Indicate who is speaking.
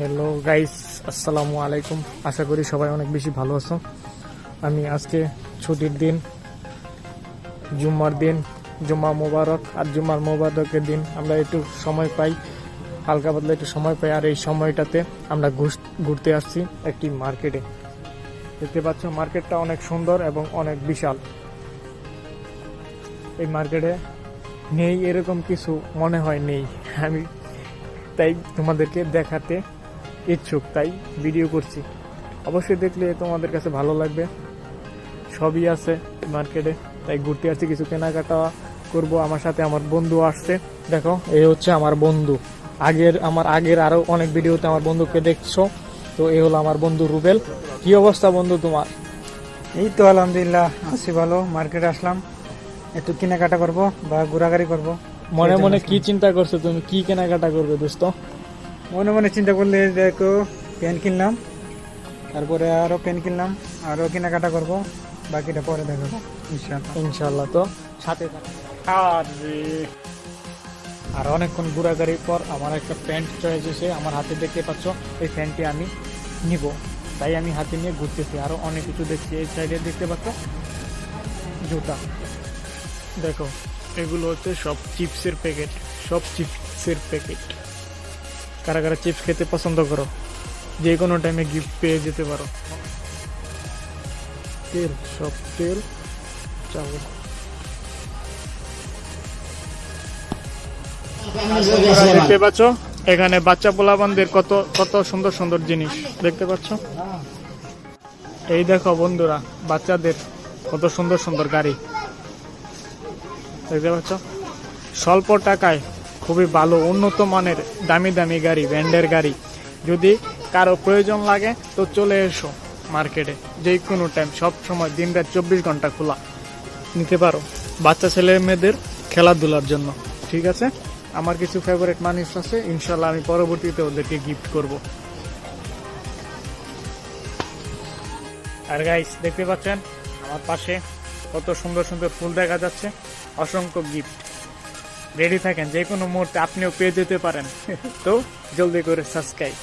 Speaker 1: Hello guys, আসসালামু আলাইকুম। আশা করি সবাই অনেক বেশি ভালো আছো। আমি আজকে ছুটির দিন, জুম্মার দিন, জুম্মা মোবারক। আর জুম্মার মোবারকের দিন আমরা একটু সময় পাই, হালকা পাতলা একটু সময় পাই। আর এই সময়টাতে আমরা ঘুরতে আসছি একটি মার্কেটে। দেখতে পাচ্ছ মার্কেটটা অনেক সুন্দর এবং অনেক বিশাল। এই মার্কেটে নেই এরকম কিছু মনে হয় নেই, আমি তাই তোমাদেরকে দেখাতে ইচ্ছুক, তাই ভিডিও করছি। অবশ্যই দেখলে তোমাদের কাছে ভালো লাগবে। সবই আছে মার্কেটে, তাই ঘুরতে আসছি, কিছু কেনাকাটা করব। আমার সাথে আমার বন্ধু আসছে। দেখো, এই হচ্ছে আমার বন্ধু। আমার আগের আরো অনেক ভিডিওতে আমার বন্ধুকে দেখছো, তো এই হলো আমার বন্ধু রুবেল। কি অবস্থা বন্ধু তোমার?
Speaker 2: এই তো আলহামদুলিল্লাহ আছি ভালো। মার্কেটে আসলাম একটু কেনাকাটা করব বা ঘোরাঘুরি করব।
Speaker 1: মনে মনে কি চিন্তা করছো তুমি? কি কেনাকাটা করবে দোস্ত?
Speaker 2: মনে মনে চিন্তা করলে দেখো, পেন কিনলাম, তারপরে আরো পেন কিনলাম, আরো কেনাকাটা করব। বাকিটা পরে দেখাবো ইনশাআল্লাহ।
Speaker 1: ইনশাল্লাহ। তো সাথে থাকো। আর অনেকক্ষণ ঘোরাঘুরির পর আমার একটা প্যান্ট চয়েস হয়েছে আমার হাতে, দেখতে পাচ্ছ। এই প্যান্টটি আমি নিব, তাই আমি হাতে নিয়ে ঘুরতেছি। আরো অনেক কিছু দেখছি। এই সাইডে দেখতে পাচ্ছ জুতা। দেখো, এগুলো হচ্ছে সব চিপসের প্যাকেট, সব চিপসের প্যাকেট। কারা কারা চিপস খেতে পছন্দ করো? যে কোনো টাইমে গিফট পেয়ে যেতে পারো। তেল, সব তেল, চাউল। দেখতে পাচ্ছ এখানে বাচ্চা পোলাপানদের কত কত সুন্দর সুন্দর জিনিস দেখতে পাচ্ছ। এই দেখো বন্ধুরা, বাচ্চাদের কত সুন্দর সুন্দর গাড়ি দেখতে পাচ্ছ। স্বল্প টাকায় খুবই ভালো উন্নত মানের দামি দামি গাড়ি, ব্র্যান্ডের গাড়ি। যদি কারো প্রয়োজন লাগে তো চলে এসো মার্কেটে, যে কোনো টাইম, সব সময়, দিন রাত 24 ঘন্টা খোলা। নিতে পারো বাচ্চা ছেলে মেয়েদের খেলাধুলার জন্য। ঠিক আছে, আমার কিছু ফেভারিট মানুষ আছে, ইনশাল্লাহ আমি পরবর্তীতে ওদেরকে গিফট করব। আর গাইস, দেখতে পাচ্ছেন আমার পাশে কত সুন্দর সুন্দর ফুল দেখা যাচ্ছে, অসংখ্য গিফট। রেডি থাকেন, যে কোনো মুহূর্তে আপনিও পেয়ে যেতে পারেন। তো জলদি করে সাবস্ক্রাইব।